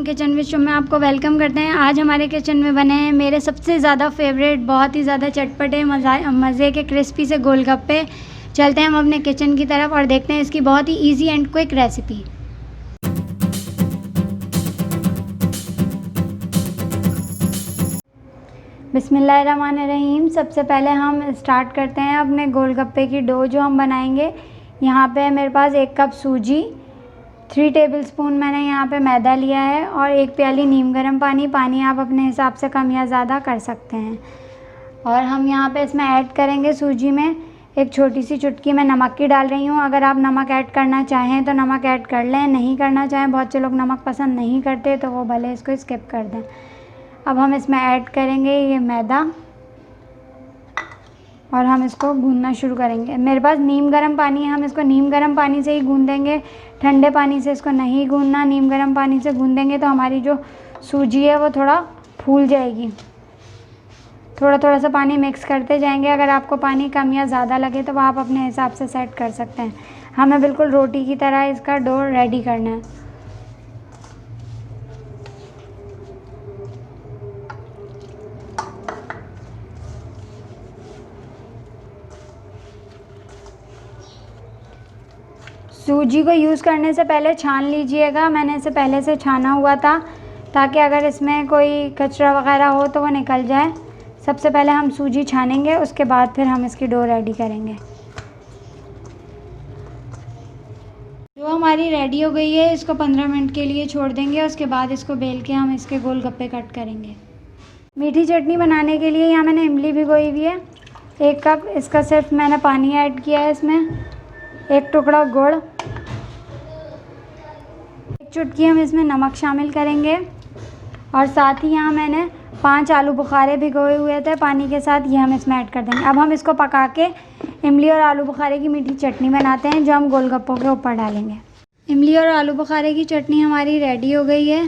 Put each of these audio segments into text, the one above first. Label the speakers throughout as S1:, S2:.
S1: Kitchen विश्व में आपको वेलकम करते हैं। आज हमारे किचन में बने हैं मेरे सबसे ज़्यादा फेवरेट, बहुत ही ज़्यादा चटपटे मज़े के क्रिस्पी से गोलगप्पे। चलते हैं हम अपने किचन की तरफ और देखते हैं इसकी बहुत ही इजी एंड क्विक रेसिपी। बिस्मिल्लाहिर्रहमानिर्रहीम। सबसे पहले हम स्टार्ट करते हैं अपने गोलगप्पे की डो जो हम बनाएंगे। यहाँ पे मेरे पास 1 कप सूजी, 3 टेबलस्पून मैंने यहाँ पे मैदा लिया है और 1 प्याली नीम गर्म पानी। पानी आप अपने हिसाब से कम या ज़्यादा कर सकते हैं। और हम यहाँ पे इसमें ऐड करेंगे सूजी में 1 छोटी सी चुटकी मैं नमक की डाल रही हूँ। अगर आप नमक ऐड करना चाहें तो नमक ऐड कर लें, नहीं करना चाहें, बहुत से लोग नमक पसंद नहीं करते तो वो भले इसको स्किप कर दें। अब हम इसमें ऐड करेंगे ये मैदा और हम इसको गूंदना शुरू करेंगे। मेरे पास नीम गर्म पानी है, हम इसको नीम गर्म पानी से ही गूंदेंगे, ठंडे पानी से इसको नहीं गूंदना। नीम गर्म पानी से गूंदेंगे तो हमारी जो सूजी है वो थोड़ा फूल जाएगी। थोड़ा थोड़ा सा पानी मिक्स करते जाएंगे। अगर आपको पानी कम या ज़्यादा लगे तो वो आप अपने हिसाब से सेट कर सकते हैं। हमें बिल्कुल रोटी की तरह इसका डो रेडी करना है। सूजी को यूज़ करने से पहले छान लीजिएगा। मैंने इसे पहले से छाना हुआ था ताकि अगर इसमें कोई कचरा वगैरह हो तो वो निकल जाए। सबसे पहले हम सूजी छानेंगे, उसके बाद फिर हम इसकी डो रेडी करेंगे। डो हमारी रेडी हो गई है, इसको 15 मिनट के लिए छोड़ देंगे। उसके बाद इसको बेल के हम इसके गोलगप्पे कट करेंगे। मीठी चटनी बनाने के लिए यहाँ मैंने इमली भिगोई हुई है 1 कप। इसका सिर्फ मैंने पानी ऐड किया है। इसमें 1 टुकड़ा गुड़, 1 चुटकी हम इसमें नमक शामिल करेंगे और साथ ही यहाँ मैंने 5 आलू बुखारे भिगोए हुए थे पानी के साथ, ये हम इसमें ऐड कर देंगे। अब हम इसको पका के इमली और आलू बुखारे की मीठी चटनी बनाते हैं जो हम गोलगप्पों के ऊपर डालेंगे। इमली और आलू बुखारे की चटनी हमारी रेडी हो गई है।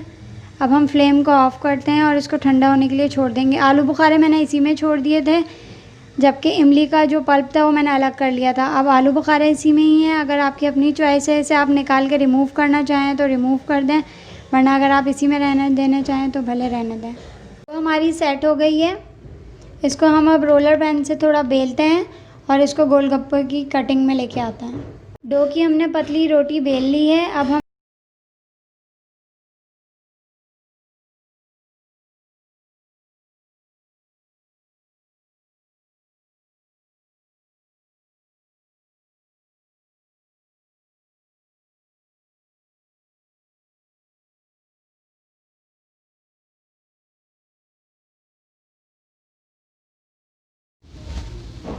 S1: अब हम फ्लेम को ऑफ़ करते हैं और इसको ठंडा होने के लिए छोड़ देंगे। आलू बुखारे मैंने इसी में छोड़ दिए थे, जबकि इमली का जो पल्प था वो मैंने अलग कर लिया था। अब आलू बुखारे इसी में ही है। अगर आपकी अपनी चॉइस है, इसे आप निकाल के रिमूव करना चाहें तो रिमूव कर दें, वरना अगर आप इसी में रहने देना चाहें तो भले रहने दें। तो हमारी सेट हो गई है। इसको हम अब रोलर पैन से थोड़ा बेलते हैं और इसको गोलगप्पे की कटिंग में लेके आते हैं। डो की हमने पतली रोटी बेल ली है। अब हम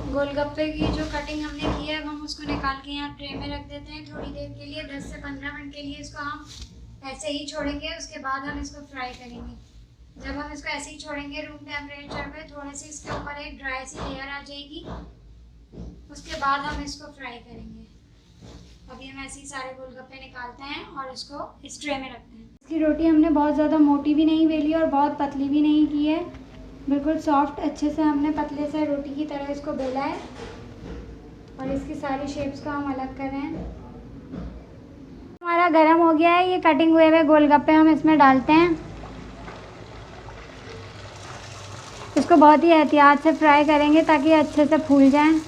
S1: गोलगप्पे की जो कटिंग हमने की है हम उसको निकाल के यहाँ ट्रे में रख देते हैं थोड़ी देर के लिए। 10 से 15 मिनट के लिए इसको हम ऐसे ही छोड़ेंगे। उसके बाद हम इसको फ्राई करेंगे। जब हम इसको ऐसे ही छोड़ेंगे रूम टेम्परेचर पे, थोड़े से इसके ऊपर एक ड्राई सी लेयर आ जाएगी। उसके बाद हम इसको फ्राई करेंगे। अभी हम ऐसे ही सारे गोलगप्पे निकालते हैं और इसको इस ट्रे में रखते हैं। इसकी रोटी हमने बहुत ज़्यादा मोटी भी नहीं बेली और बहुत पतली भी नहीं की है, बिल्कुल सॉफ्ट अच्छे से हमने पतले से रोटी की तरह इसको बेला है। और इसकी सारी शेप्स को हम अलग कर रहे हैं। हमारा गरम हो गया है। ये कटिंग हुए गोलगप्पे हम इसमें डालते हैं। इसको बहुत ही एहतियात से फ्राई करेंगे ताकि अच्छे से फूल जाएं।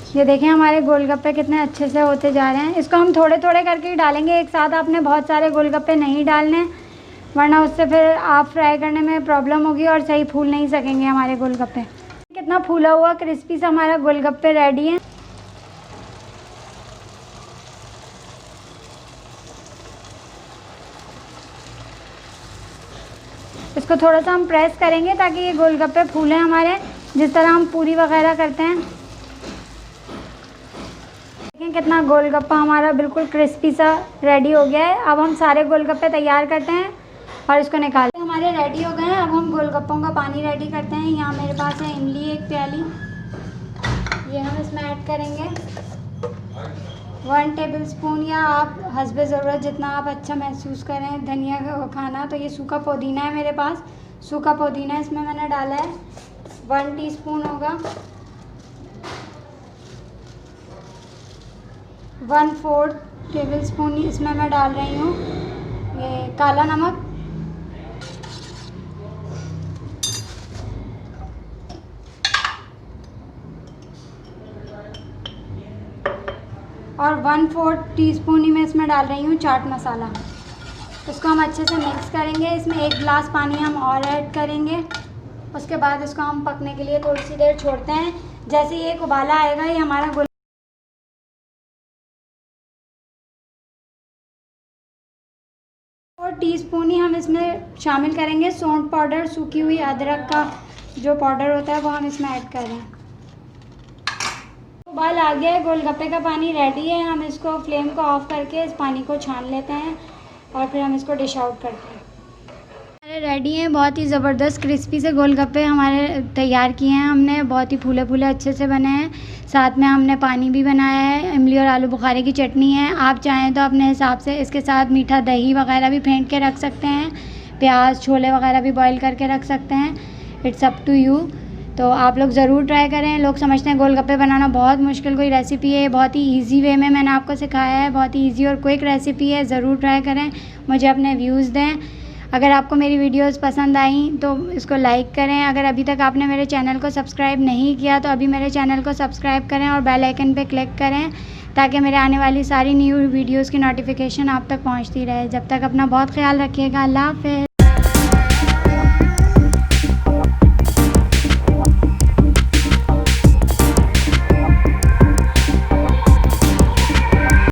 S1: ये देखें हमारे गोलगप्पे कितने अच्छे से होते जा रहे हैं। इसको हम थोड़े थोड़े करके ही डालेंगे, एक साथ आपने बहुत सारे गोलगप्पे नहीं डालने, वरना उससे फिर आप फ्राई करने में प्रॉब्लम होगी और सही फूल नहीं सकेंगे हमारे गोलगप्पे। कितना फूला हुआ क्रिस्पी सा हमारा गोलगप्पे रेडी है। इसको थोड़ा सा हम प्रेस करेंगे ताकि ये गोलगप्पे फूलें हमारे, जिस तरह हम पूरी वगैरह करते हैं। देखें कितना गोलगप्पा हमारा बिल्कुल क्रिस्पी सा रेडी हो गया है। अब हम सारे गोलगप्पे तैयार करते हैं और इसको निकालते हैं। हमारे रेडी हो गए हैं। अब हम गोलगप्पों का पानी रेडी करते हैं। यहाँ मेरे पास है इमली 1 प्याली, ये हम इसमें ऐड करेंगे। 1 टेबलस्पून या आप हस्बे ज़रूरत जितना आप अच्छा महसूस करें धनिया का खाना, तो ये सूखा पुदीना है मेरे पास, सूखा पुदीना इसमें मैंने डाला है। 1 टीस्पून होगा। 1/4 टेबलस्पून इसमें मैं डाल रही हूँ ये काला नमक। और 1/4 टीस्पून ही मैं इसमें डाल रही हूँ चाट मसाला। इसको हम अच्छे से मिक्स करेंगे। इसमें 1 गिलास पानी हम और ऐड करेंगे। उसके बाद इसको हम पकने के लिए थोड़ी सी देर छोड़ते हैं। जैसे ही एक उबाला आएगा ये हमारा और टीस्पून ही हम इसमें शामिल करेंगे सौंठ पाउडर, सूखी हुई अदरक का जो पाउडर होता है वो हम इसमें ऐड कर रहे हैं। उबाल आ गया है, गोलगप्पे का पानी रेडी है। हम इसको फ्लेम को ऑफ करके इस पानी को छान लेते हैं और फिर हम इसको डिश आउट करते हैं। हमारे रेडी हैं बहुत ही ज़बरदस्त क्रिस्पी से गोलगप्पे हमारे तैयार किए हैं हमने। बहुत ही फूले फूले अच्छे से बने हैं। साथ में हमने पानी भी बनाया है। इमली और आलू बुखारे की चटनी है। आप चाहें तो अपने हिसाब से इसके साथ मीठा दही वगैरह भी फेंट के रख सकते हैं। प्याज छोले वगैरह भी बॉईल करके रख सकते हैं। It's up to you. तो आप लोग ज़रूर ट्राई करें। लोग समझते हैं गोलगप्पे बनाना बहुत मुश्किल कोई रेसिपी है। बहुत ही ईजी वे में मैंने आपको सिखाया है। बहुत ही ईजी और क्विक रेसिपी है। ज़रूर ट्राई करें। मुझे अपने व्यूज़ दें। अगर आपको मेरी वीडियोस पसंद आई तो इसको लाइक करें। अगर अभी तक आपने मेरे चैनल को सब्सक्राइब नहीं किया तो अभी मेरे चैनल को सब्सक्राइब करें और बेल आइकन पे क्लिक करें ताकि मेरे आने वाली सारी न्यू वीडियोस की नोटिफिकेशन आप तक पहुंचती रहे। जब तक अपना बहुत ख्याल रखिएगा। अल्लाह हाफ़िज़।